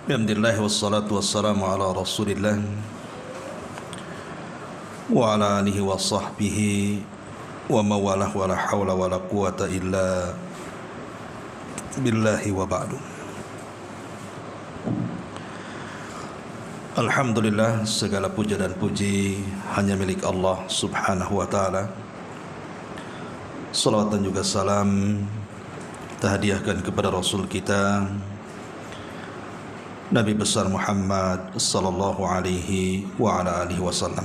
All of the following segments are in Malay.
Alhamdulillah wassalatu wassalamu ala rasulillah wa ala alihi wa sahbihi wa mawalah wa la hawla wa la quwata illa billahi wa ba'du. Alhamdulillah, segala puja dan puji hanya milik Allah subhanahu wa ta'ala. Salawat dan juga salam terhadiahkan kepada Rasul kita Nabi besar Muhammad sallallahu alaihi wa ala alihi wasallam.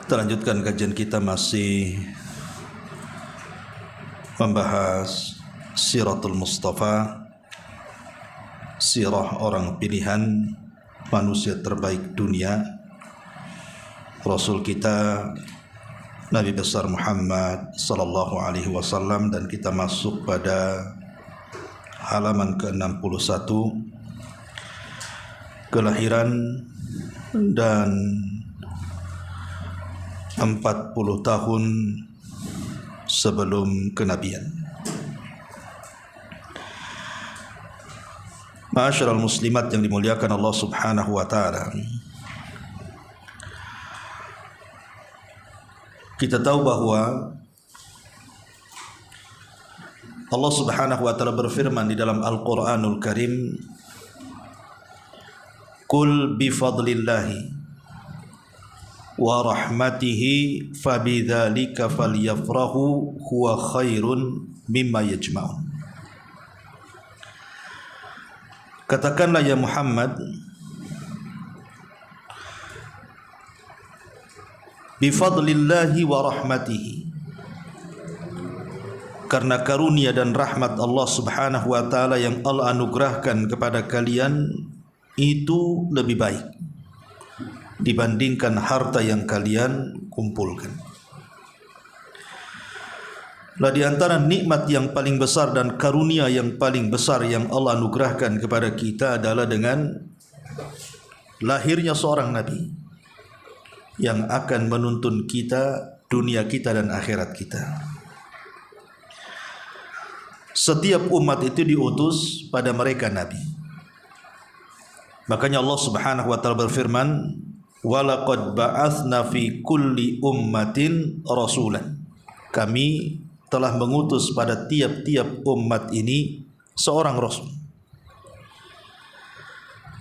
Kita lanjutkan kajian kita masih membahas Siratul Mustafa, sirah orang pilihan manusia terbaik dunia, Rasul kita Nabi besar Muhammad sallallahu alaihi wasallam, dan kita masuk pada halaman ke-61, kelahiran dan 40 tahun sebelum kenabian. Ma'asyiral muslimat yang dimuliakan Allah subhanahu wa ta'ala, kita tahu bahwa Allah subhanahu wa ta'ala berfirman di dalam Al-Quranul Karim, Qul bifadlillahi wa rahmatihi fabidzalika falyafrahu huwa khairun mimma yajma'un. Katakanlah ya Muhammad, bifadlillahi wa rahmatihi, karena karunia dan rahmat Allah subhanahu wa ta'ala yang Allah anugerahkan kepada kalian itu lebih baik dibandingkan harta yang kalian kumpulkan. Lah di antara nikmat yang paling besar dan karunia yang paling besar yang Allah anugerahkan kepada kita adalah dengan lahirnya seorang nabi yang akan menuntun kita, dunia kita dan akhirat kita. Setiap umat itu diutus pada mereka nabi. Makanya Allah subhanahu wa ta'ala berfirman, walaqad ba'atsna fi kulli ummatin rasulan. Kami telah mengutus pada tiap-tiap umat ini seorang rasul.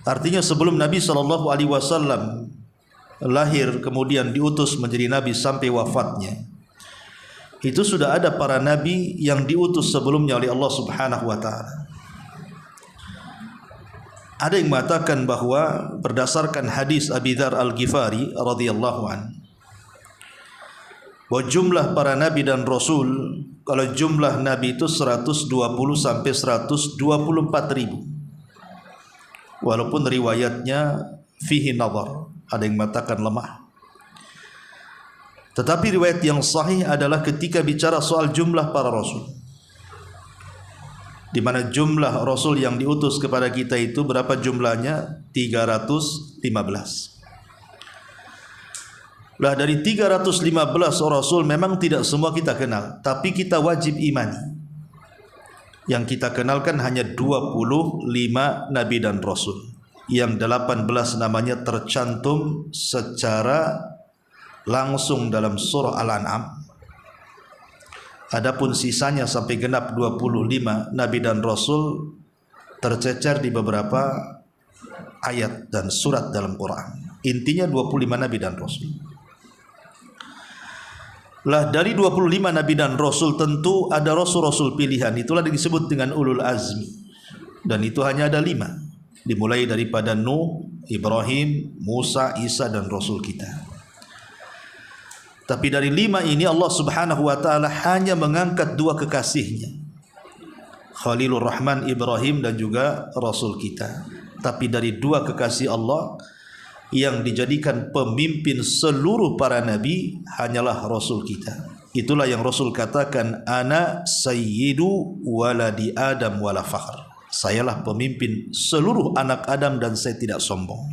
Artinya sebelum Nabi SAW lahir kemudian diutus menjadi nabi sampai wafatnya, itu sudah ada para nabi yang diutus sebelumnya oleh Allah subhanahu wa ta'ala. Ada yang mengatakan bahwa berdasarkan hadis Abi Dzar Al-Ghifari radhiyallahu an, bahwa jumlah para nabi dan rasul, kalau jumlah nabi itu 120 sampai 124 ribu. Walaupun riwayatnya fihi nadhar, ada yang mengatakan lemah. Tetapi riwayat yang sahih adalah ketika bicara soal jumlah para rasul, di mana jumlah rasul yang diutus kepada kita itu berapa jumlahnya? 315. Lah dari 315 rasul memang tidak semua kita kenal, tapi kita wajib imani. Yang kita kenalkan hanya 25 nabi dan rasul, yang 18 namanya tercantum secara langsung dalam surah Al-An'am. Adapun sisanya sampai genap 25 nabi dan rasul tercecer di beberapa ayat dan surat dalam Quran. Intinya 25 nabi dan rasul. Lah dari 25 nabi dan rasul tentu ada rasul-rasul pilihan, itulah disebut dengan ulul azmi. Dan itu hanya ada 5, dimulai daripada Nuh, Ibrahim, Musa, Isa dan rasul kita. Tapi dari 5 ini Allah subhanahu wa ta'ala hanya mengangkat 2 kekasihnya, Khalilur Rahman Ibrahim dan juga Rasul kita. Tapi dari 2 kekasih Allah yang dijadikan pemimpin seluruh para nabi hanyalah Rasul kita. Itulah yang Rasul katakan, ana sayyidu waladi Adam wala fakhr. Sayalah pemimpin seluruh anak Adam dan saya tidak sombong.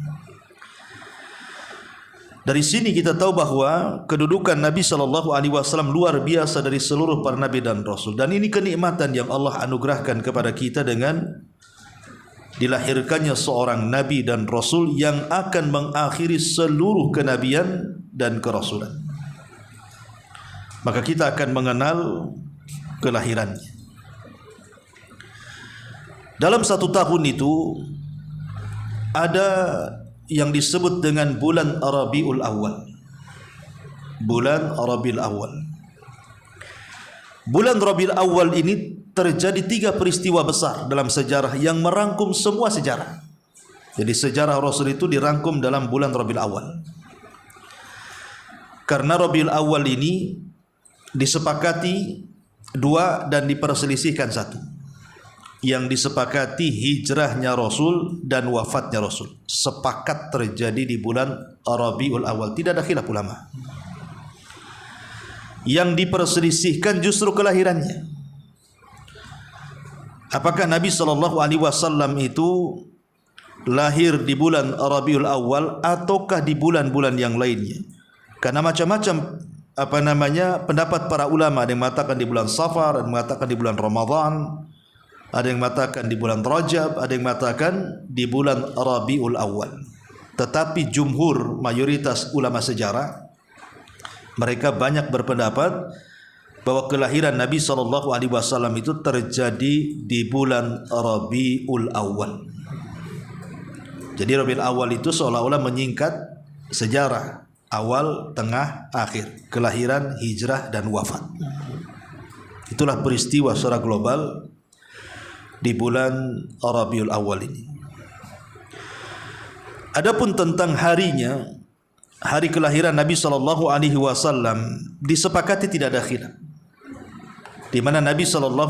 Dari sini kita tahu bahwa kedudukan Nabi SAW luar biasa dari seluruh para nabi dan rasul. Dan ini kenikmatan yang Allah anugerahkan kepada kita dengan dilahirkannya seorang nabi dan rasul yang akan mengakhiri seluruh kenabian dan kerasulan. Maka kita akan mengenal kelahirannya. Dalam satu tahun itu ada yang disebut dengan bulan Rabiul Awal. Bulan Rabiul Awal. Bulan Rabiul Awal ini terjadi 3 peristiwa besar dalam sejarah yang merangkum semua sejarah. Jadi sejarah Rasul itu dirangkum dalam bulan Rabiul Awal. Karena Rabiul Awal ini disepakati 2 dan diperselisihkan 1. Yang disepakati hijrahnya Rasul dan wafatnya Rasul. Sepakat terjadi di bulan Rabiul Awal. Tidak ada khilaf ulama. Yang diperselisihkan justru kelahirannya. Apakah Nabi SAW itu lahir di bulan Rabiul Awal ataukah di bulan-bulan yang lainnya? Karena macam-macam pendapat para ulama. Ada yang mengatakan di bulan Safar, ada yang mengatakan di bulan Ramadan, ada yang mengatakan di bulan Rajab, ada yang mengatakan di bulan Rabiul Awal. Tetapi jumhur, mayoritas ulama sejarah, mereka banyak berpendapat bahwa kelahiran Nabi SAW itu terjadi di bulan Rabiul Awal. Jadi Rabiul Awal itu seolah-olah menyingkat sejarah awal, tengah, akhir, kelahiran, hijrah dan wafat. Itulah peristiwa secara global di bulan Rabiul Awal ini. Adapun tentang harinya, hari kelahiran Nabi SAW disepakati tidak ada khilaf. Di mana Nabi SAW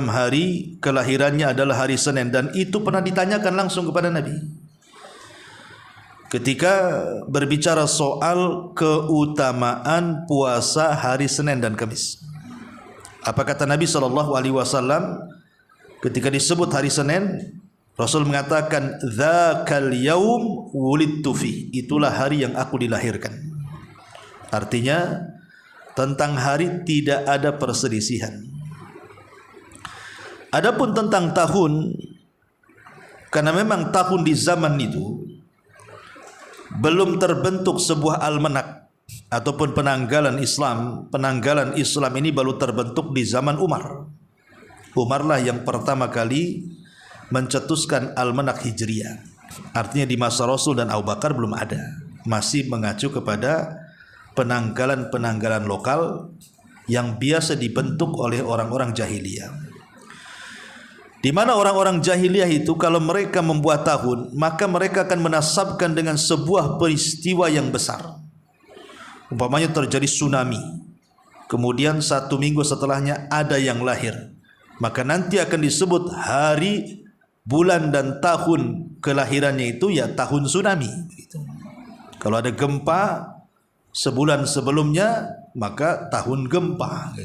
hari kelahirannya adalah hari Senin, dan itu pernah ditanyakan langsung kepada Nabi ketika berbicara soal keutamaan puasa hari Senin dan Kamis. Apa kata Nabi SAW? Ketika disebut hari Senin, Rasul mengatakan, "Dzakal yaum wulidtu fi." Itulah hari yang aku dilahirkan. Artinya tentang hari tidak ada perselisihan. Adapun tentang tahun, karena memang tahun di zaman itu belum terbentuk sebuah almanak ataupun penanggalan Islam. Penanggalan Islam ini baru terbentuk di zaman Umar. Umarlah yang pertama kali mencetuskan almanak Hijriah. Artinya di masa Rasul dan Abu Bakar belum ada. Masih mengacu kepada penanggalan-penanggalan lokal yang biasa dibentuk oleh orang-orang jahiliyah. Di mana orang-orang jahiliyah itu kalau mereka membuat tahun, maka mereka akan menasabkan dengan sebuah peristiwa yang besar. Umpamanya terjadi tsunami, kemudian 1 minggu setelahnya ada yang lahir, maka nanti akan disebut hari, bulan dan tahun kelahirannya itu ya tahun tsunami. Kalau ada gempa sebulan sebelumnya, maka tahun gempa.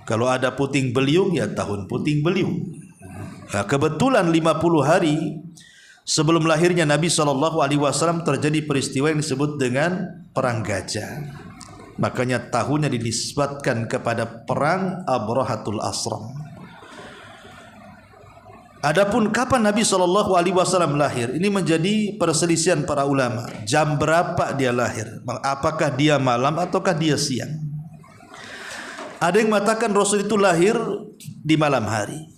Kalau ada puting beliung, ya tahun puting beliung. Nah, kebetulan 50 hari sebelum lahirnya Nabi SAW terjadi peristiwa yang disebut dengan Perang Gajah. Makanya tahunnya dinisbatkan kepada perang Abrahatul Asram. Adapun kapan Nabi SAW lahir, ini menjadi perselisihan para ulama. Jam berapa dia lahir? Apakah dia malam ataukah dia siang? Ada yang mengatakan Rasul itu lahir di malam hari,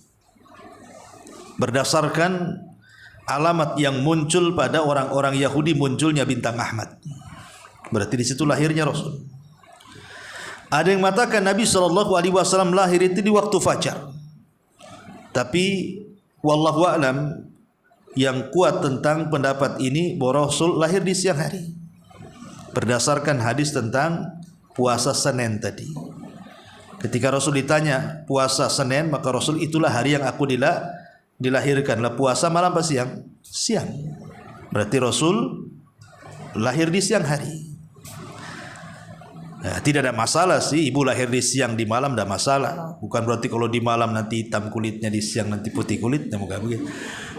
berdasarkan alamat yang muncul pada orang-orang Yahudi, munculnya bintang Ahmad. Berarti di situ lahirnya Rasul. Ada yang mengatakan Nabi SAW lahir itu di waktu fajar. Tapi wallahu a'lam, yang kuat tentang pendapat ini bahwa Rasul lahir di siang hari, berdasarkan hadis tentang puasa Senin tadi. Ketika Rasul ditanya puasa Senin, maka Rasul, itulah hari yang aku dilahirkan. Lah puasa malam apa siang? Siang. Berarti Rasul lahir di siang hari. Nah, tidak ada masalah sih ibu lahir di siang di malam, tidak masalah. Bukan berarti kalau di malam nanti hitam kulitnya, di siang nanti putih kulitnya, bukan begitu.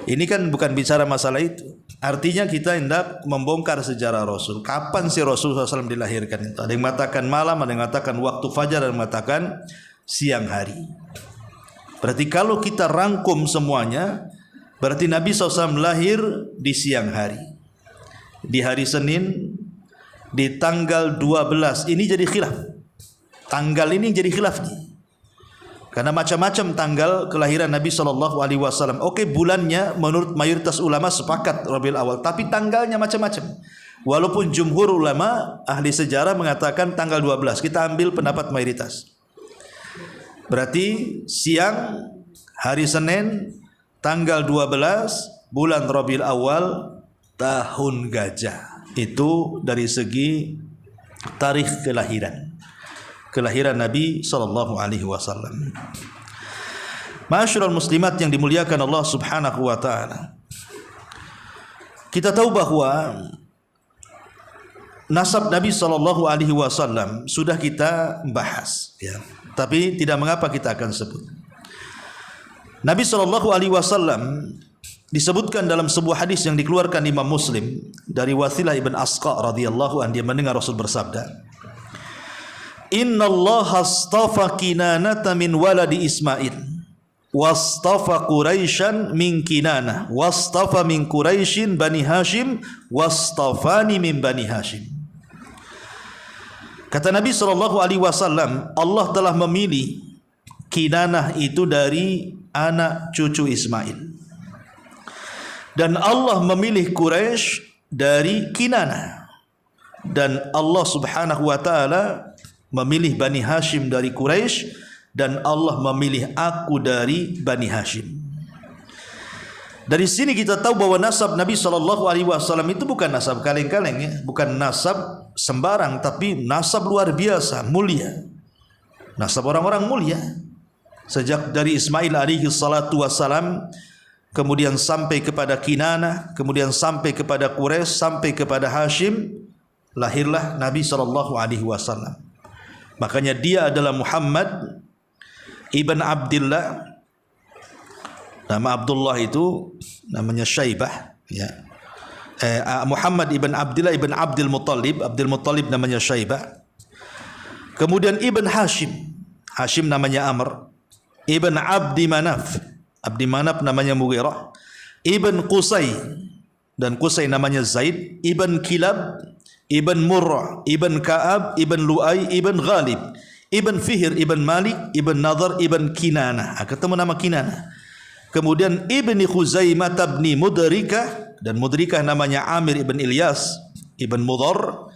Ini kan bukan bicara masalah itu. Artinya kita hendak membongkar sejarah Rasul. Kapan si Rasul SAW dilahirkan itu? Ada yang mengatakan malam, ada yang mengatakan waktu fajar, ada yang mengatakan siang hari. Berarti kalau kita rangkum semuanya, berarti Nabi SAW lahir di siang hari, di hari Senin, di tanggal 12. Ini jadi khilaf. Tanggal ini jadi khilaf nih. Karena macam-macam tanggal kelahiran Nabi SAW. Oke, bulannya menurut mayoritas ulama sepakat Rabiul Awal, tapi tanggalnya macam-macam. Walaupun jumhur ulama ahli sejarah mengatakan tanggal 12, kita ambil pendapat mayoritas. Berarti siang hari Senin tanggal 12 bulan Rabiul Awal tahun gajah. Itu dari segi tarikh kelahiran Nabi SAW. Ma'asyiral muslimat yang dimuliakan Allah Subhanahu wa taala. Kita tahu bahwa nasab Nabi SAW sudah kita bahas, ya. Tapi tidak mengapa kita akan sebut. Nabi SAW disebutkan dalam sebuah hadis yang dikeluarkan Imam Muslim dari Wathilah ibn Asqa radhiyallahu anhu, dia mendengar Rasul bersabda, Inna Allah astafa Kinanata min waladi Ismail, wastafa Quraisyan min Kinanah, wastafa min Quraisyin Bani Hashim, wastafani min Bani Hashim. Kata Nabi SAW, Allah telah memilih Kinanah itu dari anak cucu Ismail, dan Allah memilih Quraisy dari Kinanah, dan Allah Subhanahu wa taala memilih Bani Hashim dari Quraisy, dan Allah memilih aku dari Bani Hashim. Dari sini kita tahu bahwa nasab Nabi SAW itu bukan nasab kaleng-kaleng, ya. Bukan nasab sembarang, tapi nasab luar biasa, mulia. Nasab orang-orang mulia. Sejak dari Ismail alaihi salatu wassalam, kemudian sampai kepada Kinanah, kemudian sampai kepada Quraisy, sampai kepada Hashim, lahirlah Nabi SAW. Makanya dia adalah Muhammad ibn Abdullah. Nama Abdullah itu namanya Syaibah, ya. Muhammad ibn Abdullah ibn Abdul Muttalib. Abdul Muttalib namanya Syaibah. Kemudian ibn Hashim. Hashim namanya Amr. Ibn Abdi Manaf. Abdi Manaf namanya Mughirah. Ibn Qusay, dan Qusay namanya Zaid. Ibn Kilab, Ibn Murrah, Ibn Ka'ab, Ibn Lu'ay, Ibn Ghalib, Ibn Fihr, Ibn Malik, Ibn Nadhr, Ibn Kinanah. Ketemu nama Kinanah. Kemudian Ibn Khuzaimah ibn Mudrikah, dan Mudrikah namanya Amir Ibn Ilyas, Ibn Mudhar,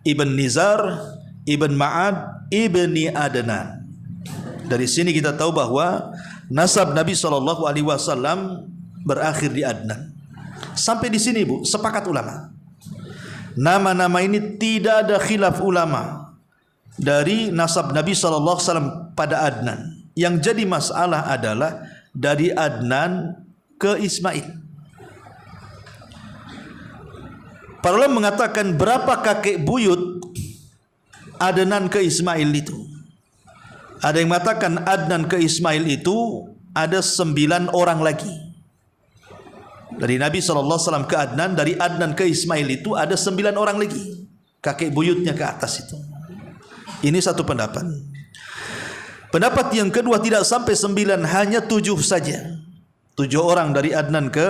Ibn Nizar, Ibn Ma'ad, Ibn Adnan. Dari sini kita tahu bahwa nasab Nabi SAW berakhir di Adnan. Sampai di sini, Bu, sepakat ulama. Nama-nama ini tidak ada khilaf ulama dari nasab Nabi SAW pada Adnan. Yang jadi masalah adalah dari Adnan ke Ismail. Para ulama mengatakan berapa kakek buyut Adnan ke Ismail itu. Ada yang mengatakan Adnan ke Ismail itu ada 9 orang lagi. Dari Nabi SAW ke Adnan, dari Adnan ke Ismail itu ada 9 orang lagi kakek buyutnya ke atas itu. Ini satu pendapat. Pendapat yang kedua, tidak sampai 9, hanya 7 saja. 7 orang dari Adnan ke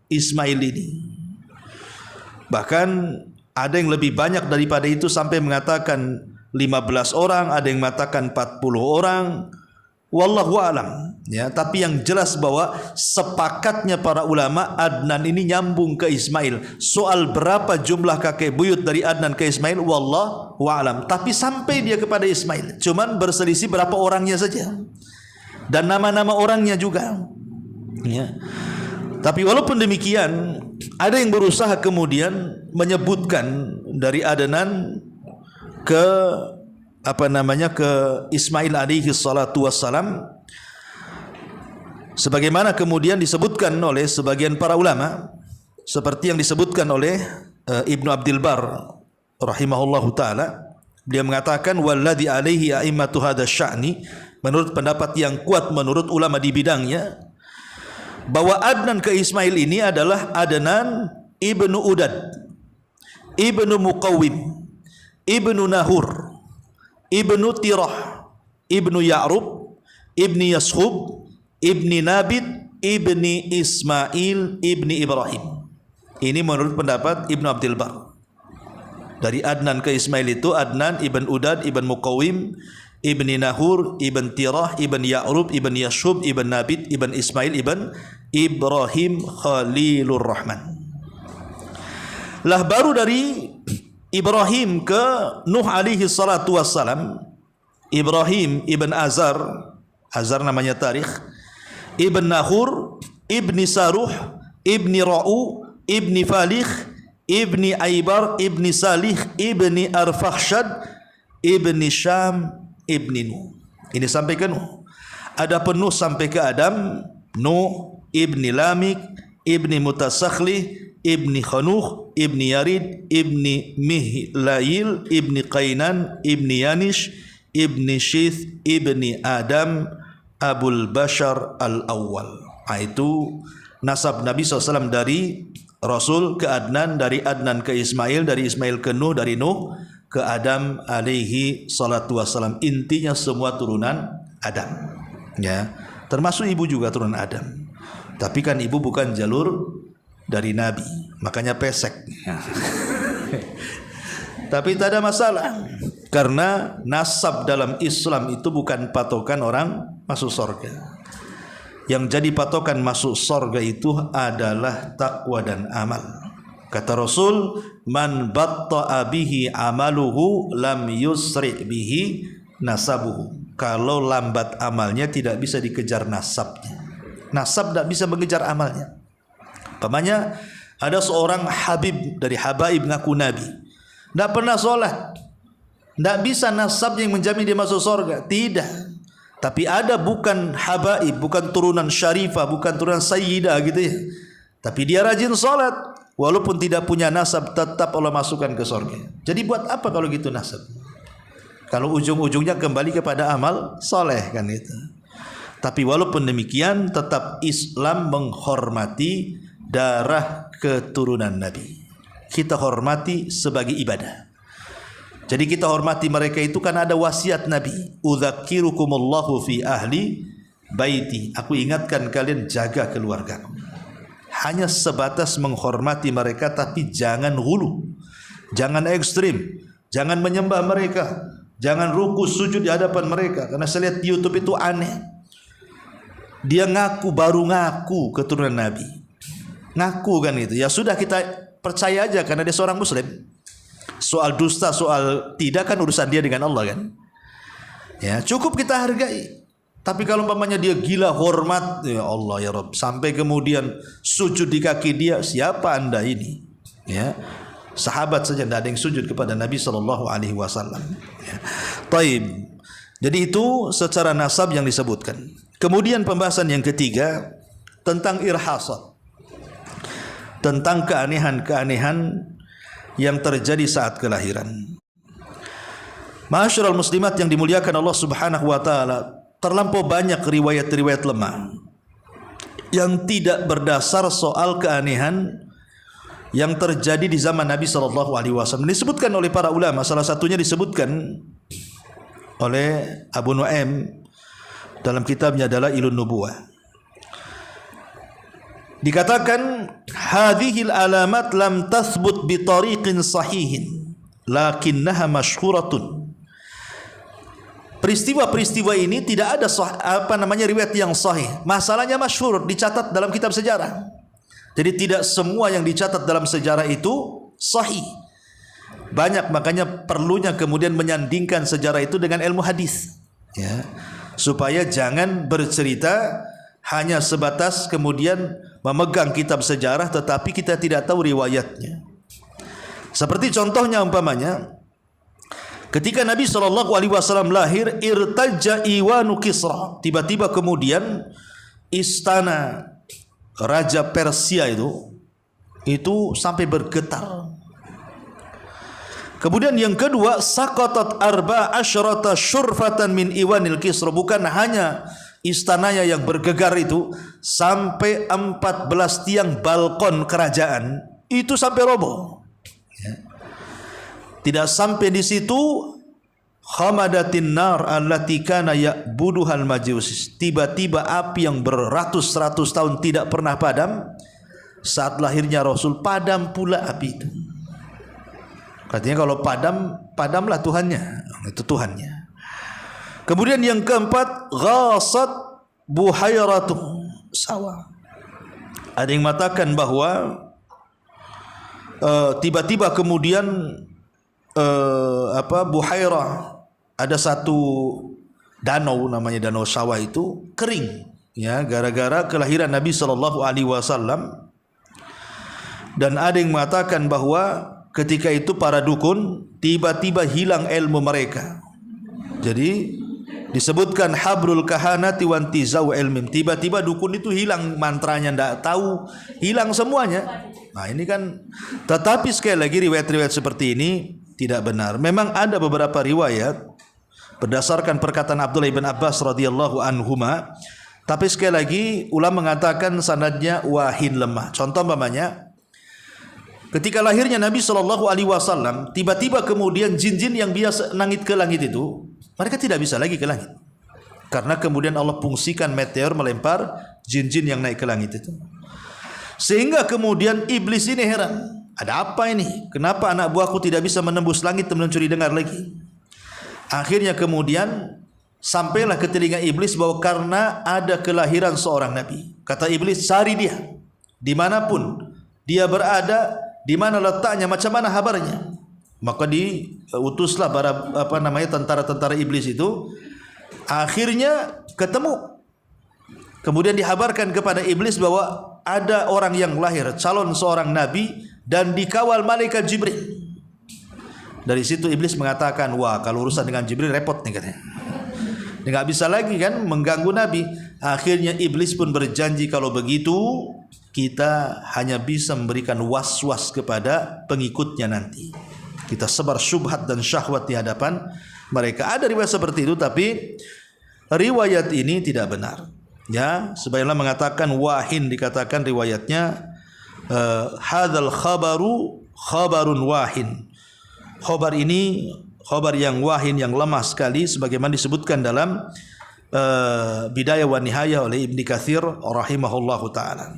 Ismail ini. Bahkan ada yang lebih banyak daripada itu, sampai mengatakan 15 orang, ada yang mengatakan 40 orang. Wallahu a'lam, ya. Tapi yang jelas bahwa sepakatnya para ulama, Adnan ini nyambung ke Ismail. Soal berapa jumlah kakek buyut dari Adnan ke Ismail, wallahu a'lam. Tapi sampai dia kepada Ismail, cuman berselisih berapa orangnya saja, dan nama-nama orangnya juga, ya. Tapi walaupun demikian, ada yang berusaha kemudian menyebutkan dari Adnan ke ke Ismail alaihi salatu wassalam, sebagaimana kemudian disebutkan oleh sebagian para ulama, seperti yang disebutkan oleh Ibnu Abdul Bar rahimahullahu taala. Dia mengatakan walladzi alaihi a'immatu hadzal sya'ni, menurut pendapat yang kuat menurut ulama di bidangnya, bahwa Adnan ke Ismail ini adalah Adnan ibnu Udad, ibnu Muqawwim, ibnu Nahur, ibnu Tirah, ibnu Ya'rub, ibni Yashub, ibni Nabit, ibni Ismail, ibni Ibrahim. Ini menurut pendapat Ibnu Abdul Bar. Dari Adnan ke Ismail itu Adnan ibn Udad, ibn Muqawwim, ibni Nahur, ibn Tirah, ibn Ya'rub, ibn Yashub, ibn Nabit, ibn Ismail, ibn Ibrahim Khalilur Rahman. Lah baru dari Ibrahim ke Nuh alaihi salatu wassalam, Ibrahim ibn Azar, Azar namanya tarikh, ibn Nahur, ibni Saruh, ibni Ra'u, ibni Falikh, ibni Aibar, ibni Salih, ibni Arfakhshad, ibni Syam, ibni Nuh. Ini sampai ke Nuh. Ada Nuh sampai ke Adam, Nuh, ibni Lamik, ibni Mutasakhlih, ibni Khanuh, ibni Yarid, ibni Mihlail, ibni Qainan, ibni Yanish, ibni Syith, ibni Adam, Abul Bashar al-Awwal. Itu nasab Nabi SAW dari Rasul ke Adnan, dari Adnan ke Ismail, dari Ismail ke Nuh, dari Nuh ke Adam alaihi salatu wassalam. Intinya semua turunan Adam, ya, termasuk ibu juga turunan Adam. Tapi kan ibu bukan jalur dari Nabi, makanya pesek. Tapi tak ada masalah, karena nasab dalam Islam itu bukan patokan orang masuk surga. Yang jadi patokan masuk surga itu adalah takwa dan amal. Kata Rasul, man batta'a bihi amaluhu lam yusri bihi nasabuhu. Kalau lambat amalnya tidak bisa dikejar nasabnya. Nasab tidak bisa mengejar amalnya. Umpamanya ada seorang habib dari habaib ngaku nabi, tidak pernah sholat, tidak bisa nasab yang menjamin dia masuk surga. Tidak. Tapi ada bukan habaib, bukan turunan syarifah, bukan turunan sayyidah gitu ya, tapi dia rajin sholat, walaupun tidak punya nasab tetap Allah masukkan ke surga. Jadi buat apa kalau gitu nasab? Kalau ujung-ujungnya kembali kepada amal soleh kan itu. Tapi walaupun demikian tetap Islam menghormati darah keturunan Nabi. Kita hormati sebagai ibadah. Jadi kita hormati mereka itu kan ada wasiat Nabi. Udzakirukumullahu fi ahli baiti. Aku ingatkan kalian jaga keluargaku. Hanya sebatas menghormati mereka, tapi jangan hulu, jangan ekstrim, jangan menyembah mereka, jangan ruku sujud di hadapan mereka. Karena saya lihat di YouTube itu aneh. Dia ngaku, baru ngaku keturunan Nabi, ngaku kan itu. Ya sudah, kita percaya aja karena dia seorang Muslim. Soal dusta, soal tidak kan urusan dia dengan Allah kan. Ya cukup kita hargai. Tapi kalau umpamanya dia gila hormat, ya Allah ya Rabb, sampai kemudian sujud di kaki dia, siapa anda ini? Ya, sahabat saja tidak ada yang sujud kepada Nabi SAW. Ya. Taib. Jadi itu secara nasab yang disebutkan. Kemudian pembahasan yang ketiga tentang irhasat, tentang keanehan-keanehan yang terjadi saat kelahiran. Ma'asyiral muslimat yang dimuliakan Allah Subhanahu wa taala, terlampau banyak riwayat-riwayat lemah yang tidak berdasar soal keanehan yang terjadi di zaman Nabi sallallahu alaihi wasallam. Disebutkan oleh para ulama, salah satunya disebutkan oleh Abu Nuaim dalam kitabnya Dalailun Nubuwah. Dikatakan hadhil alamat lam tathbut bi tariqin sahihin lakinnaha masyhuratun. Peristiwa-peristiwa ini tidak ada riwayat yang sahih. Masalahnya masyhur, dicatat dalam kitab sejarah. Jadi tidak semua yang dicatat dalam sejarah itu sahih. Banyak, makanya perlunya kemudian menyandingkan sejarah itu dengan ilmu hadis. Ya. Supaya jangan bercerita hanya sebatas kemudian memegang kitab sejarah tetapi kita tidak tahu riwayatnya. Seperti contohnya umpamanya ketika Nabi SAW lahir, irtajja iwanu Kisra, tiba-tiba kemudian istana Raja Persia itu sampai bergetar. Kemudian yang kedua, saqatat arba asyrata syurfatan min iwanil Kisra, bukan hanya istananya yang bergegar itu sampai 14 tiang balkon kerajaan itu sampai roboh. Tidak sampai di situ, khamadatin nar allati kana ya'buduhal majusis. Tiba-tiba api yang beratus-ratus tahun tidak pernah padam, saat lahirnya Rasul padam pula api itu. Katanya kalau padam, padamlah Tuhannya. Itu Tuhannya. Kemudian yang keempat, ghasat buhairatu sawah. Ada yang mengatakan bahwa tiba-tiba kemudian buhairah, ada satu danau namanya Danau Sawah itu kering, ya, gara-gara kelahiran Nabi SAW. Dan ada yang mengatakan bahwa ketika itu para dukun tiba-tiba hilang ilmu mereka. Jadi disebutkan habrul kahanati wantizau ilmim. Tiba-tiba dukun itu hilang mantranya, tidak tahu, hilang semuanya. Nah ini kan, tetapi sekali lagi riwayat-riwayat seperti ini tidak benar. Memang ada beberapa riwayat berdasarkan perkataan Abdullah bin Abbas radhiyallahu anhuma, tapi sekali lagi ulama mengatakan sanadnya wahin, lemah. Contoh umpamanya, ketika lahirnya Nabi SAW, tiba-tiba kemudian jin-jin yang biasa nangit ke langit itu, mereka tidak bisa lagi ke langit. Karena kemudian Allah fungsikan meteor melempar jin-jin yang naik ke langit itu. Sehingga kemudian iblis ini heran, ada apa ini? Kenapa anak buahku tidak bisa menembus langit dan mencuri dengar lagi? Akhirnya kemudian sampailah ke telinga iblis bahwa karena ada kelahiran seorang nabi. Kata iblis, cari dia dimanapun dia berada, di mana letaknya, macam mana kabarnya. Maka diutuslah para tentara-tentara iblis itu. Akhirnya ketemu. Kemudian dihabarkan kepada iblis bahwa ada orang yang lahir, calon seorang nabi, dan dikawal malaikat Jibril. Dari situ iblis mengatakan, wah kalau urusan dengan Jibril repot nih katanya. Dia nggak bisa lagi kan mengganggu nabi. Akhirnya iblis pun berjanji, kalau begitu kita hanya bisa memberikan was-was kepada pengikutnya nanti. Kita sebar syubhat dan syahwat di hadapan mereka. Ada riwayat seperti itu, tapi riwayat ini tidak benar. Ya, sebagaimana mengatakan wahin, dikatakan riwayatnya hadzal khabaru khabarun wahin. Khabar ini khabar yang wahin, yang lemah sekali, sebagaimana disebutkan dalam Bidayah wa Nihayah oleh Ibnu Katsir rahimahullahu taala.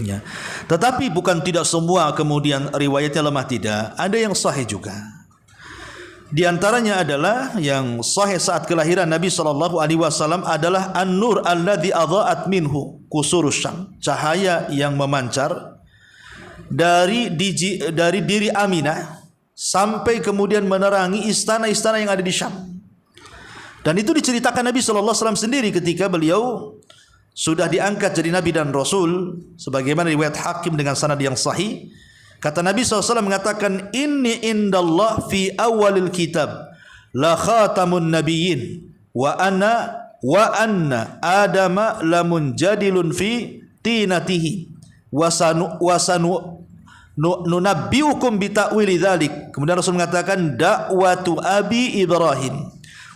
Ya. Tetapi bukan tidak semua kemudian riwayatnya lemah, tidak. Ada yang sahih juga. Di antaranya adalah yang sahih saat kelahiran Nabi SAW adalah an-nur alladzi adha'at minhu qusurus Syam, cahaya yang memancar dari diri Aminah sampai kemudian menerangi istana-istana yang ada di Syam. Dan itu diceritakan Nabi SAW sendiri ketika beliau sudah diangkat jadi Nabi dan Rasul, sebagaimana riwayat Hakim dengan sanad yang sahih. Kata Nabi SAW mengatakan, inni indallah fi awalil kitab la khatamun nabiyyin wa anna adama lamun jadilun fi tinatihi wasanu nunabbiukum bita'wili dzalik. Kemudian Rasul mengatakan, da'watu abi Ibrahim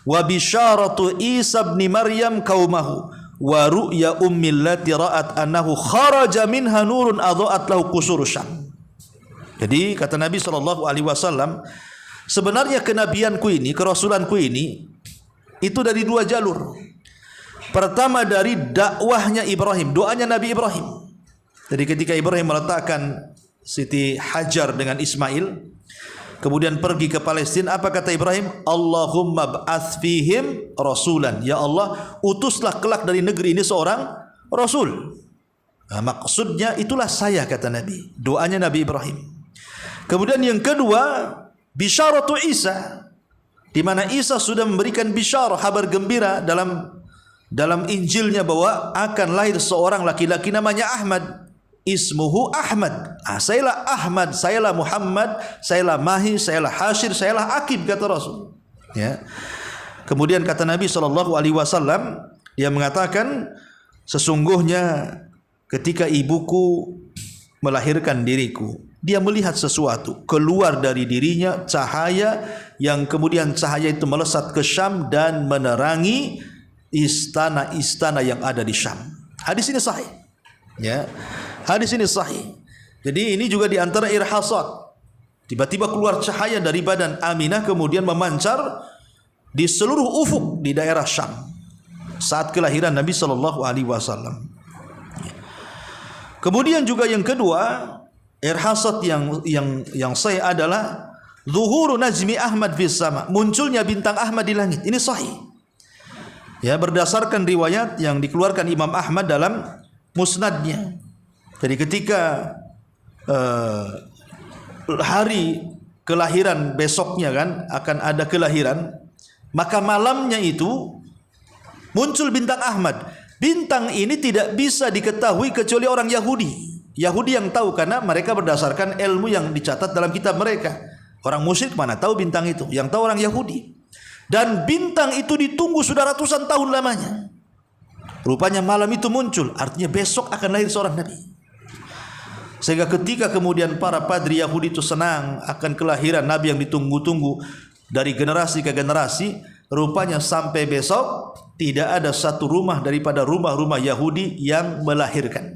wa bisyaratu Isa bin Maryam qaumahu wa ru'ya ummil lati ra'at annahu kharaja minha nurun adha'at lahu qusur Syam. Jadi kata Nabi SAW, sebenarnya kenabianku ini, kerasulanku ini, itu dari dua jalur. Pertama dari dakwahnya Ibrahim, doanya Nabi Ibrahim. Jadi ketika Ibrahim meletakkan Siti Hajar dengan Ismail, kemudian pergi ke Palestina, apa kata Ibrahim? Allahumma ba'ats fihim rasulan. Ya Allah, utuslah kelak dari negeri ini seorang rasul. Nah, maksudnya itulah saya, kata Nabi. Doanya Nabi Ibrahim. Kemudian yang kedua, bisyaratu Isa, di mana Isa sudah memberikan bisyarah, kabar gembira dalam Injilnya bahwa akan lahir seorang laki-laki namanya Ahmad. Ismuhu Ahmad. Sayalah Ahmad, sayalah Muhammad, sayalah Mahi, sayalah Hashir, sayalah Akib, kata Rasul. Ya. Kemudian kata Nabi SAW, dia mengatakan, sesungguhnya ketika ibuku melahirkan diriku, dia melihat sesuatu keluar dari dirinya, cahaya yang kemudian cahaya itu melesat ke Syam dan menerangi istana-istana yang ada di Syam. Hadis ini sahih. Ya. Hadis ini sahih. Jadi ini juga di antara irhasat. Tiba-tiba keluar cahaya dari badan Aminah kemudian memancar di seluruh ufuk di daerah Syam saat kelahiran Nabi sallallahu alaihi wasallam. Kemudian juga yang kedua, irhasat yang saya adalah zuhuru najmi Ahmad fis sama, munculnya bintang Ahmad di langit. Ini sahih. Ya, berdasarkan riwayat yang dikeluarkan Imam Ahmad dalam musnadnya. Jadi ketika hari kelahiran besoknya kan akan ada kelahiran, maka malamnya itu muncul bintang Ahmad. Bintang ini tidak bisa diketahui kecuali orang Yahudi. Yahudi yang tahu karena mereka berdasarkan ilmu yang dicatat dalam kitab mereka. Orang musyrik mana tahu bintang itu? Yang tahu orang Yahudi. Dan bintang itu ditunggu sudah ratusan tahun lamanya. Rupanya malam itu muncul, artinya besok akan lahir seorang Nabi. Sehingga ketika kemudian para padri Yahudi itu senang akan kelahiran Nabi yang ditunggu-tunggu dari generasi ke generasi, rupanya sampai besok tidak ada satu rumah daripada rumah-rumah Yahudi yang melahirkan.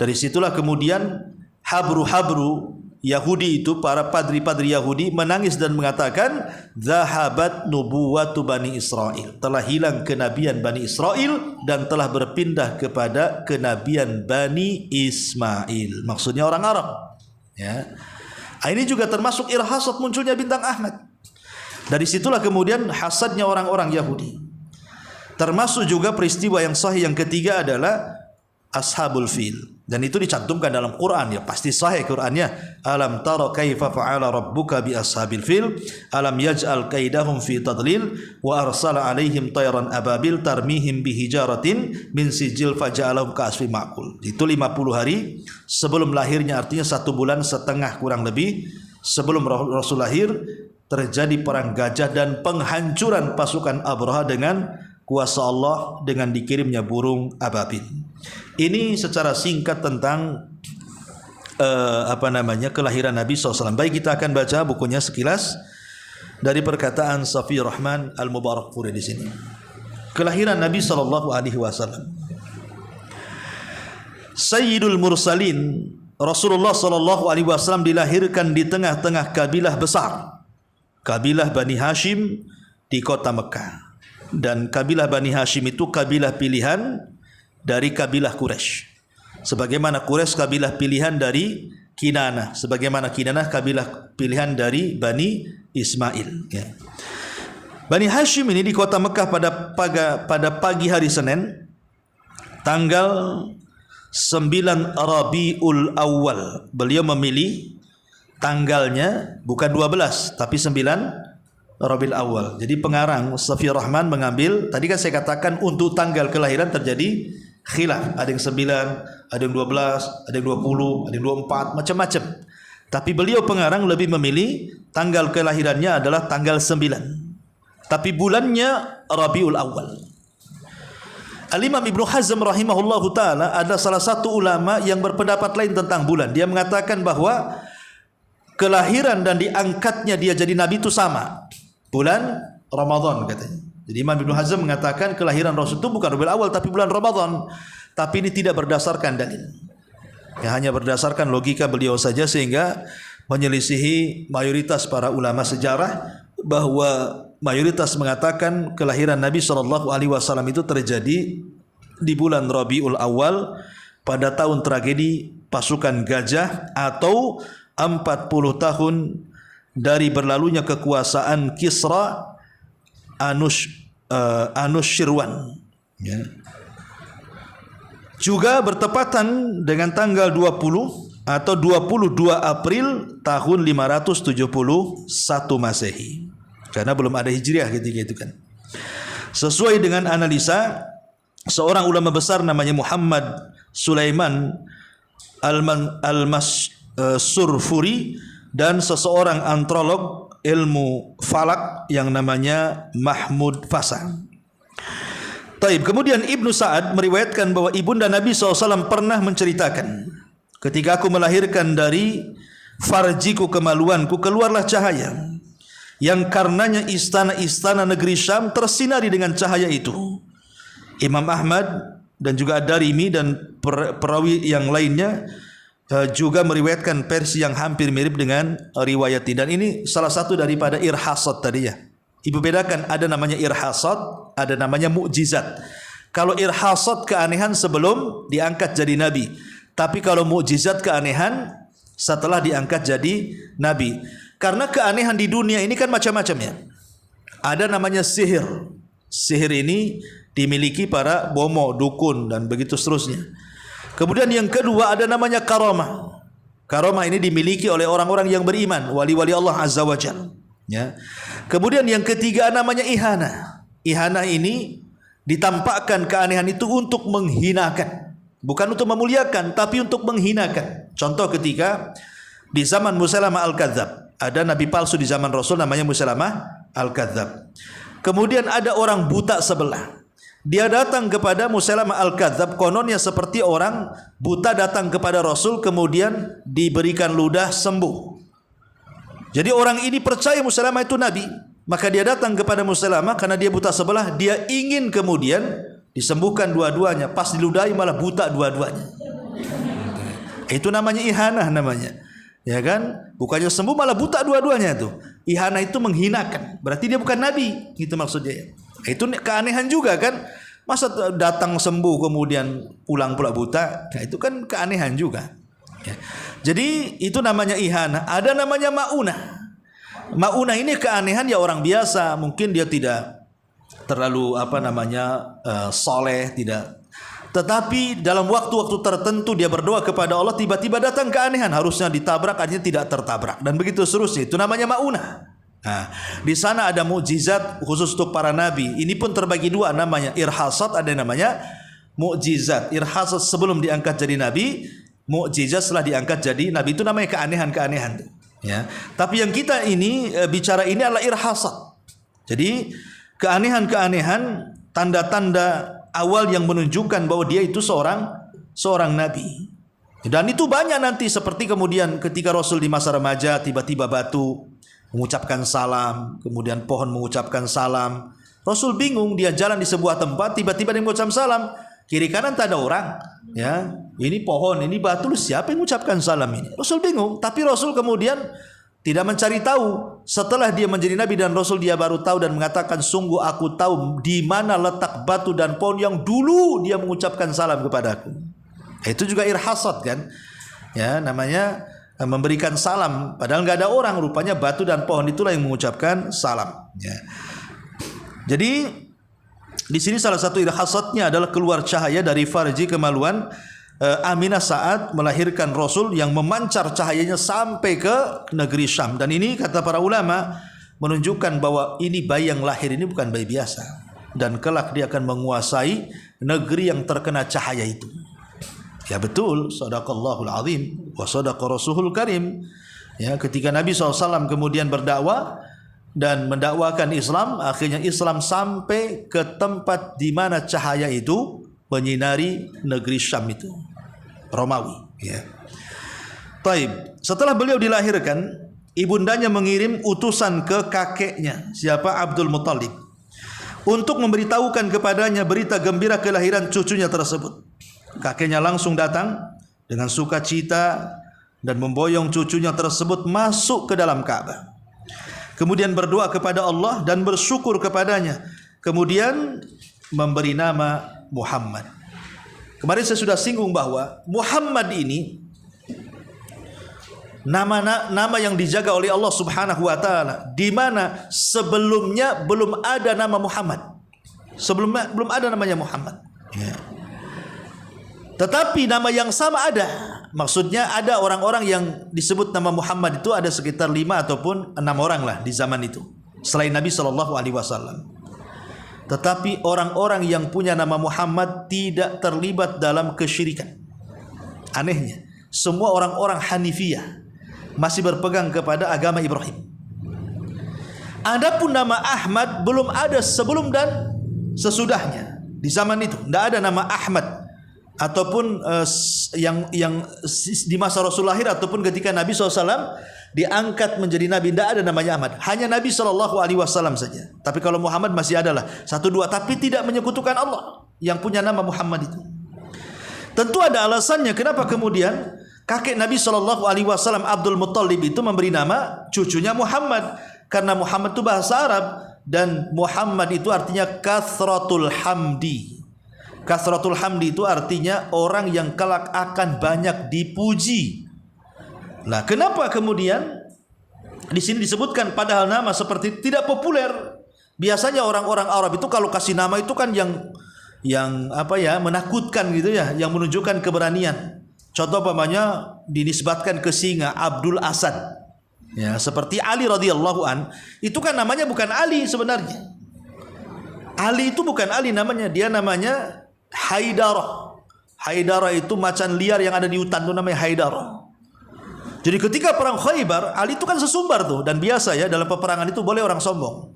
Dari situlah kemudian habru-habru Yahudi itu, para padri-padri Yahudi menangis dan mengatakan, zahabat nubuwatu Bani Israel, telah hilang kenabian Bani Israel dan telah berpindah kepada kenabian Bani Ismail. Maksudnya orang Arab. Ya. Ini juga termasuk irhasat munculnya bintang Ahmad. Dari situlah kemudian hasadnya orang-orang Yahudi. Termasuk juga peristiwa yang sahih yang ketiga adalah Ashabul Fil, dan itu dicantumkan dalam Quran, ya pasti sahih Qurannya. Alam tara kaifa fa'ala rabbuka bi ashabil fil alam yaj'al kaidahum fi tadlil wa arsala alaihim tayran ababil tarmihim bihijaratin min sijil faja'alahum ka'asfi ma'kul. Itu 50 hari sebelum lahirnya, artinya 1 bulan setengah kurang lebih sebelum Rasul lahir, terjadi perang gajah dan penghancuran pasukan Abraha dengan kuasa Allah dengan dikirimnya burung ababil. Ini secara singkat tentang kelahiran Nabi SAW. Baik, kita akan baca bukunya sekilas dari perkataan Safiyur Rahman Al-Mubarakfuri di sini. Kelahiran Nabi SAW. Sayyidul Mursalin Rasulullah SAW dilahirkan di tengah-tengah kabilah besar, kabilah Bani Hashim di kota Mekah. Dan kabilah Bani Hashim itu kabilah pilihan dari kabilah Quraisy. Sebagaimana Quraisy kabilah pilihan dari Kinanah, sebagaimana Kinanah kabilah pilihan dari Bani Ismail. Ya. Bani Hashim ini di kota Mekah pada pagi hari Senin, tanggal 9 Rabiul Awal. Beliau memilih tanggalnya bukan 12 tapi 9 Rabiul Awal. Jadi pengarang Safiyur Rahman mengambil, tadi kan saya katakan untuk tanggal kelahiran terjadi khilaf. Ada yang 9, ada yang 12, ada yang 20, ada yang 24, macam-macam. Tapi beliau pengarang lebih memilih tanggal kelahirannya adalah tanggal 9. Tapi bulannya Rabiul Awal. Al-Imam Ibnu Hazm rahimahullahu taala ada salah satu ulama yang berpendapat lain tentang bulan. Dia mengatakan bahwa kelahiran dan diangkatnya dia jadi nabi itu sama. Bulan Ramadan katanya. Jadi Imam Ibnu Hazm mengatakan kelahiran Rasul itu bukan Rabiul Awal tapi bulan Ramadan. Tapi ini tidak berdasarkan dalil. Ya, hanya berdasarkan logika beliau saja, sehingga menyelisihi mayoritas para ulama sejarah, bahwa mayoritas mengatakan kelahiran Nabi SAW itu terjadi di bulan Rabiul Awal pada tahun tragedi pasukan gajah atau 40 tahun dari berlalunya kekuasaan Kisra Anushirwan. Ya. Juga bertepatan dengan tanggal 20 atau 22 April tahun 571 Masehi. Karena belum ada Hijriah ketika itu kan. Sesuai dengan analisa seorang ulama besar namanya Muhammad Sulaiman Al-Surfuri dan seseorang antropolog ilmu falak yang namanya Mahmud Fasa. Taib. Kemudian Ibnu Sa'ad meriwayatkan bahwa ibunda Nabi SAW pernah menceritakan, ketika aku melahirkan dari farjiku kemaluanku keluarlah cahaya. yang karenanya istana-istana negeri Syam tersinari dengan cahaya itu. Imam Ahmad dan juga Ad-Darimi dan perawi yang lainnya juga meriwayatkan versi yang hampir mirip dengan riwayat ini. Dan ini salah satu daripada irhasat tadi ya. Ibu bedakan, ada namanya irhasat, ada namanya mukjizat. Kalau irhasat keanehan sebelum diangkat jadi nabi, tapi kalau mukjizat keanehan setelah diangkat jadi nabi. Karena keanehan di dunia ini kan macam-macam ya. Ada namanya sihir. Sihir ini dimiliki para bomo, dukun dan begitu seterusnya. Kemudian yang kedua ada namanya karamah. Karamah ini dimiliki oleh orang-orang yang beriman, wali-wali Allah Azza wa Jalla. Ya. Kemudian yang ketiga namanya ihana. Ihana ini ditampakkan keanehan itu untuk menghinakan, bukan untuk memuliakan, tapi untuk menghinakan. Contoh ketika di zaman Musailamah Al-Kadzab, ada nabi palsu di zaman Rasul namanya Musailamah Al-Kadzab. Kemudian ada orang buta sebelah. Dia datang kepada Musailamah Al-Kadzab, kononnya seperti orang buta datang kepada Rasul kemudian diberikan ludah sembuh. Jadi orang ini percaya Musailamah itu nabi, maka dia datang kepada Musailamah karena dia buta sebelah, dia ingin kemudian disembuhkan dua-duanya. Pas diludahi malah buta dua-duanya. Itu namanya ihanah namanya. Ya kan? Bukannya sembuh malah buta dua-duanya itu. Ihanah itu menghinakan. Berarti dia bukan nabi, gitu maksudnya ya. Itu keanehan juga kan? Masa datang sembuh kemudian pulang pula buta? Nah, itu kan keanehan juga. Ya. Jadi itu namanya ihanah. Ada namanya maunah. Maunah ini keanehan ya orang biasa, mungkin dia tidak terlalu soleh, tidak. Tetapi dalam waktu-waktu tertentu dia berdoa kepada Allah, tiba-tiba datang keanehan, harusnya ditabrak akhirnya tidak tertabrak dan begitu seterusnya. Itu namanya maunah. Nah, di sana ada mukjizat khusus untuk para nabi. Ini pun terbagi dua, namanya irhasat, ada namanya mukjizat. Irhasat sebelum diangkat jadi nabi, mukjizat setelah diangkat jadi nabi. Itu namanya keanehan-keanehan. Ya, tapi yang kita ini bicara ini adalah irhasat. Jadi keanehan-keanehan, tanda-tanda awal yang menunjukkan bahwa dia itu seorang nabi. Dan itu banyak nanti, seperti kemudian ketika Rasul di masa remaja tiba-tiba batu mengucapkan salam, kemudian pohon mengucapkan salam. Rasul bingung, dia jalan di sebuah tempat tiba-tiba dia mengucapkan salam. Kiri kanan tak ada orang, ya. Ini pohon, ini batu, siapa yang mengucapkan salam ini? Rasul bingung, tapi Rasul kemudian tidak mencari tahu. Setelah dia menjadi nabi dan Rasul, dia baru tahu dan mengatakan, sungguh aku tahu di mana letak batu dan pohon yang dulu dia mengucapkan salam kepadaku. Itu juga irhasat kan? Ya, namanya memberikan salam padahal nggak ada orang, rupanya batu dan pohon itulah yang mengucapkan salam. Ya. Jadi di sini salah satu irhasatnya adalah keluar cahaya dari farji kemaluan Aminah saat melahirkan Rasul yang memancar cahayanya sampai ke negeri Syam. Dan ini kata para ulama menunjukkan bahwa ini bayi yang lahir ini bukan bayi biasa, dan kelak dia akan menguasai negeri yang terkena cahaya itu. Ya betul, sadaqallahul azim wa sadaqa rasulul karim. Ya, ketika Nabi SAW kemudian berdakwah dan mendakwakan Islam, akhirnya Islam sampai ke tempat di mana cahaya itu menyinari negeri Syam itu, Romawi. Ya. Taib. Setelah beliau dilahirkan, ibundanya mengirim utusan ke kakeknya, siapa? Abdul Muttalib, untuk memberitahukan kepadanya berita gembira kelahiran cucunya tersebut. Kakeknya langsung datang dengan sukacita dan memboyong cucunya tersebut masuk ke dalam Ka'bah. Kemudian berdoa kepada Allah dan bersyukur kepadanya. Kemudian memberi nama Muhammad. Kemarin saya sudah singgung bahwa Muhammad ini nama yang dijaga oleh Allah Subhanahu wa taala, di mana sebelumnya belum ada nama Muhammad. Sebelumnya belum ada namanya Muhammad. Ya. Tetapi nama yang sama ada. Maksudnya ada orang-orang yang disebut nama Muhammad itu ada sekitar 5 ataupun 6 orang lah di zaman itu, selain Nabi SAW. Tetapi orang-orang yang punya nama Muhammad tidak terlibat dalam kesyirikan. Anehnya, semua orang-orang Hanifiyah masih berpegang kepada agama Ibrahim. Adapun nama Ahmad belum ada sebelum dan sesudahnya. Di zaman itu tidak ada nama Ahmad. ataupun yang di masa Rasul lahir ataupun ketika Nabi SAW diangkat menjadi Nabi, tidak ada namanya Ahmad. Hanya Nabi SAW saja. Tapi kalau Muhammad masih adalah 1, 2, tapi tidak menyekutukan Allah yang punya nama Muhammad itu. Tentu ada alasannya kenapa kemudian kakek Nabi SAW Abdul Muttalib itu memberi nama cucunya Muhammad, karena Muhammad itu bahasa Arab dan Muhammad itu artinya kathratul hamdi. Kathratul hamdi itu artinya orang yang kelak akan banyak dipuji. Nah, kenapa kemudian di sini disebutkan padahal nama seperti tidak populer? Biasanya orang-orang Arab itu kalau kasih nama itu kan yang menakutkan gitu ya, yang menunjukkan keberanian. Contoh pamannya dinisbatkan ke singa, Abdul Asad. Ya, seperti Ali radhiyallahu an, itu kan namanya bukan Ali sebenarnya. Ali itu bukan Ali namanya, dia namanya Haidarah. Haidarah itu macan liar yang ada di hutan itu namanya Haidarah. Jadi ketika perang Khaybar, Ali itu kan sesumbar tuh, dan biasa ya dalam peperangan itu boleh orang sombong.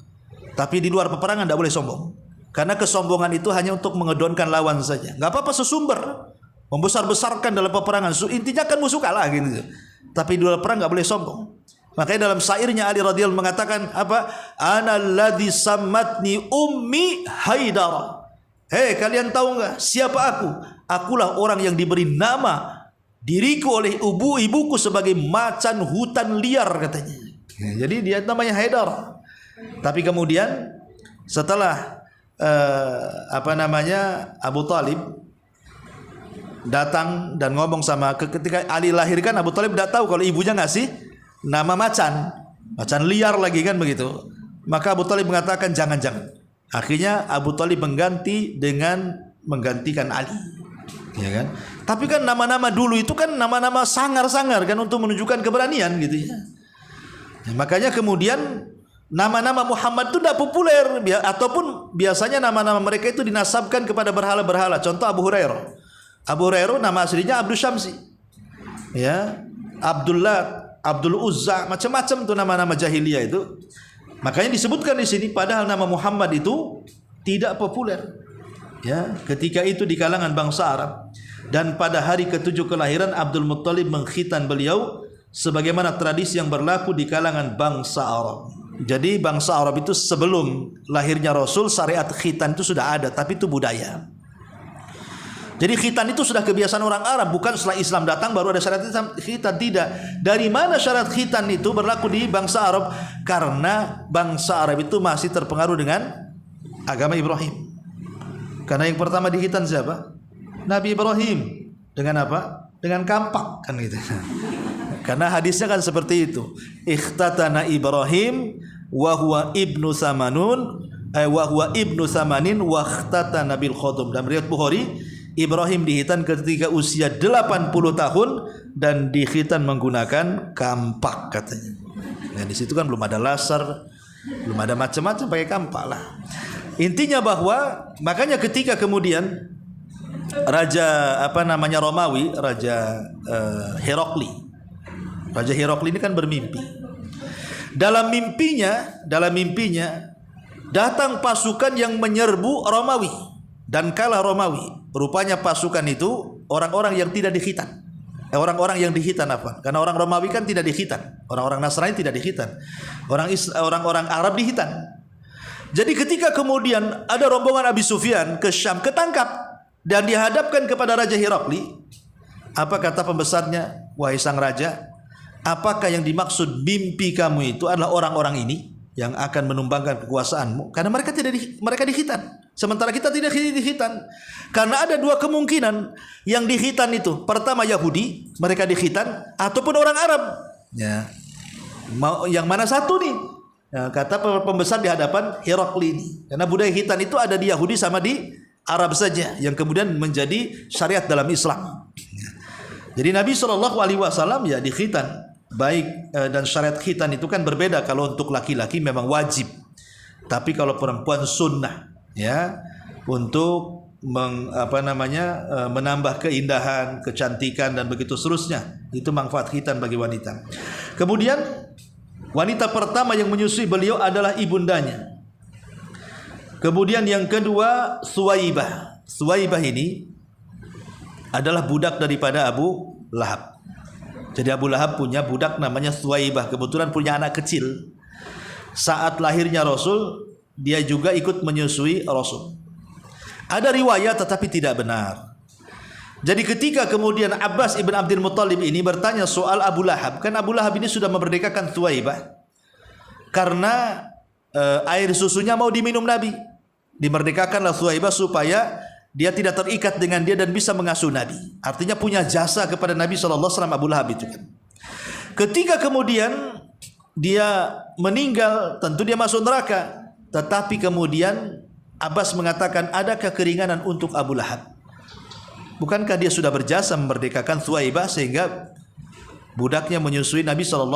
Tapi di luar peperangan tidak boleh sombong. Karena kesombongan itu hanya untuk mengedonkan lawan saja. Enggak apa-apa sesumbar, membesar-besarkan dalam peperangan. Intinya kan musuh kalah gitu. Tapi di luar perang enggak boleh sombong. Makanya dalam syairnya Ali radhiyallahu mengatakan apa? Ana alladzi sammatni ummi Haidara. Hei, kalian tahu enggak siapa aku? Akulah orang yang diberi nama diriku oleh ibuku sebagai macan hutan liar katanya. Jadi dia namanya Haidar. Tapi kemudian setelah Abu Talib datang dan ngomong sama ketika Ali lahirkan, Abu Talib tidak tahu kalau ibunya ngasih nama macan liar lagi kan begitu. Maka Abu Talib mengatakan jangan. Akhirnya Abu Talib menggantikan Ali. Ya kan? Tapi kan nama-nama dulu itu kan nama-nama sangar-sangar kan untuk menunjukkan keberanian gitu ya. Makanya kemudian nama-nama Muhammad itu tidak populer, ataupun biasanya nama-nama mereka itu dinasabkan kepada berhala-berhala. Contoh Abu Hurairah. Abu Hurairah nama aslinya Abdul Syamsi. Ya, Abdullah, Abdul Uzza, macam-macam tuh nama-nama jahiliyah itu. Makanya disebutkan di sini padahal nama Muhammad itu tidak populer. Ya, ketika itu di kalangan bangsa Arab, dan pada hari ke-7 kelahiran Abdul Muttalib mengkhitan beliau sebagaimana tradisi yang berlaku di kalangan bangsa Arab. Jadi bangsa Arab itu sebelum lahirnya Rasul syariat khitan itu sudah ada, tapi itu budaya. Jadi khitan itu sudah kebiasaan orang Arab, bukan setelah Islam datang baru ada syariat khitan, tidak. Dari mana syariat khitan itu berlaku di bangsa Arab? Karena bangsa Arab itu masih terpengaruh dengan agama Ibrahim. Karena yang pertama dikhitan siapa? Nabi Ibrahim. Dengan apa? Dengan kampak kan gitu. Karena hadisnya kan seperti itu. Ikhtatana Ibrahim wa huwa ibnu samanin wa ikhtatana bil khadum. Dan riwayat Bukhari, Ibrahim dikhitan ketika usia 80 tahun dan dikhitan menggunakan kampak katanya. Nah, di situ kan belum ada laser, belum ada macam-macam, pakai kampak lah. Intinya bahwa makanya ketika kemudian Raja Romawi, Raja Herakli ini kan bermimpi. Dalam mimpinya datang pasukan yang menyerbu Romawi dan kalah Romawi. Rupanya pasukan itu orang-orang yang tidak dikhitan. Orang-orang yang dikhitan apa? Karena orang Romawi kan tidak dikhitan, orang-orang Nasrani tidak dikhitan, orang-orang Arab dikhitan. Jadi ketika kemudian ada rombongan Abi Sufyan ke Syam, ketangkap dan dihadapkan kepada Raja Herakli, apa kata pembesarnya? Wahai sang raja, apakah yang dimaksud mimpi kamu itu adalah orang-orang ini yang akan menumbangkan kekuasaanmu? Karena mereka dikhitan, sementara kita tidak dikhitan. Karena ada dua kemungkinan yang dikhitan itu. Pertama Yahudi, mereka dikhitan, ataupun orang Arab. Ya. Yang mana satu nih? Nah, kata pembesar di hadapan Herakli ini. Karena budaya khitan itu ada di Yahudi sama di Arab saja, yang kemudian menjadi syariat dalam Islam. Jadi Nabi SAW ya dikhitan. Baik dan syariat khitan itu kan berbeda. Kalau untuk laki-laki memang wajib, tapi kalau perempuan sunnah ya, untuk menambah keindahan, kecantikan dan begitu seterusnya. Itu manfaat khitan bagi wanita. Kemudian wanita pertama yang menyusui beliau adalah ibundanya. Kemudian yang kedua Suwaibah. Suwaibah ini adalah budak daripada Abu Lahab. Jadi Abu Lahab punya budak namanya Thuwaibah, kebetulan punya anak kecil. Saat lahirnya Rasul, dia juga ikut menyusui Rasul. Ada riwayat tetapi tidak benar. Jadi ketika kemudian Abbas ibn Abdul Muttalib ini bertanya soal Abu Lahab, kan Abu Lahab ini sudah memerdekakan Thuwaibah karena air susunya mau diminum Nabi. Dimerdekakanlah Thuwaibah supaya dia tidak terikat dengan dia dan bisa mengasuh Nabi. Artinya punya jasa kepada Nabi SAW. Abu Lahab itu kan. Ketika kemudian dia meninggal, tentu dia masuk neraka. Tetapi kemudian Abbas mengatakan, adakah keringanan untuk Abu Lahab? Bukankah dia sudah berjasa memerdekakan Thuwaibah sehingga budaknya menyusui Nabi SAW?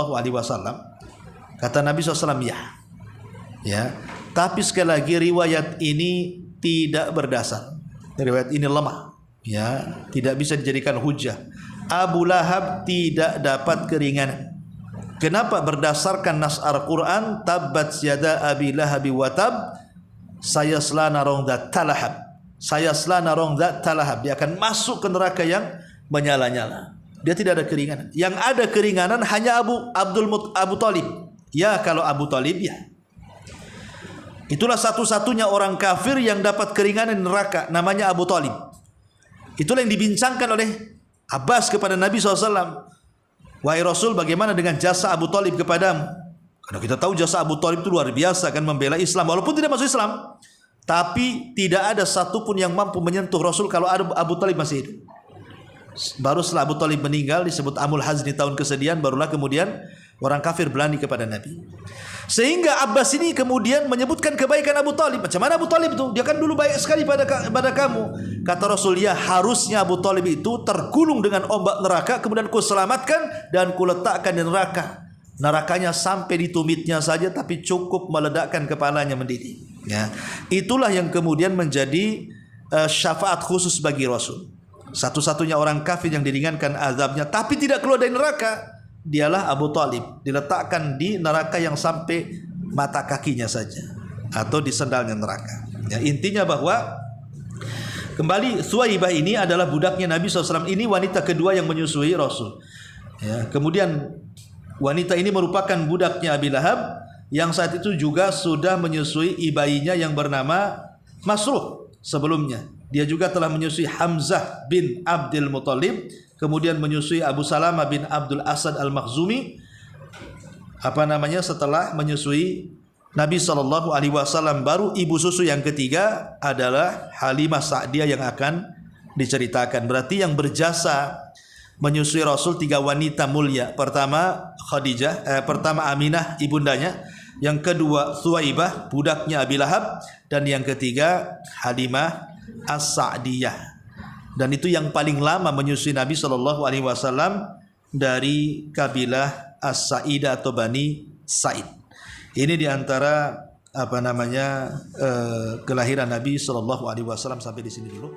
Kata Nabi SAW, ya. Tapi sekali lagi riwayat ini tidak berdasar. Riwayat ini lemah, ya, tidak bisa dijadikan hujah. Abu Lahab tidak dapat keringanan. Kenapa? Berdasarkan nas Al-Quran, tabbat yada abi lahabi wa tab, sayasla narong dat talahab. Sayasla narong dat talahab. Dia akan masuk ke neraka yang menyala-nyala. Dia tidak ada keringanan. Yang ada keringanan hanya Abu Talib. Ya, kalau Abu Talib, ya. Itulah satu-satunya orang kafir yang dapat keringanan neraka, namanya Abu Talib. Itulah yang dibincangkan oleh Abbas kepada Nabi SAW. Wahai Rasul, bagaimana dengan jasa Abu Talib kepadamu? Karena kita tahu jasa Abu Talib itu luar biasa, kan, membela Islam walaupun tidak masuk Islam. Tapi tidak ada satupun yang mampu menyentuh Rasul kalau Abu Talib masih hidup. Baru setelah Abu Talib meninggal, disebut Amul Hazni, tahun kesedihan, barulah kemudian orang kafir berani kepada Nabi. Sehingga Abbas ini kemudian menyebutkan kebaikan Abu Talib. Macam mana Abu Talib itu? Dia kan dulu baik sekali pada kamu. Kata Rasul, ya, harusnya Abu Talib itu tergulung dengan ombak neraka, kemudian ku selamatkan dan ku letakkan di neraka. Nerakanya sampai di tumitnya saja, tapi cukup meledakkan kepalanya mendidih. Ya. Itulah yang kemudian menjadi syafaat khusus bagi Rasul. Satu-satunya orang kafir yang diringankan azabnya, tapi tidak keluar dari neraka, dialah Abu Talib. Diletakkan di neraka yang sampai mata kakinya saja, atau di sendalnya neraka. Ya, intinya bahwa kembali Thuwaibah ini adalah budaknya Nabi SAW. Ini wanita kedua yang menyusui Rasul. Ya, kemudian wanita ini merupakan budaknya Abi Lahab, yang saat itu juga sudah menyusui bayinya yang bernama Masruh sebelumnya. Dia juga telah menyusui Hamzah bin Abdul Muttalib, kemudian menyusui Abu Salamah bin Abdul Asad Al-Makhzumi. Setelah menyusui Nabi SAW, baru ibu susu yang ketiga adalah Halimah Sa'diyah yang akan diceritakan. Berarti yang berjasa menyusui Rasul 3 wanita mulia. Pertama pertama Aminah ibundanya, yang kedua Thuwaibah budaknya Abi Lahab, dan yang ketiga Halimah As-Sa'diyah. Dan itu yang paling lama menyusui Nabi SAW dari kabilah As-Sa'idah atau Bani Sa'id. Ini diantara kelahiran Nabi SAW. Sampai di sini dulu.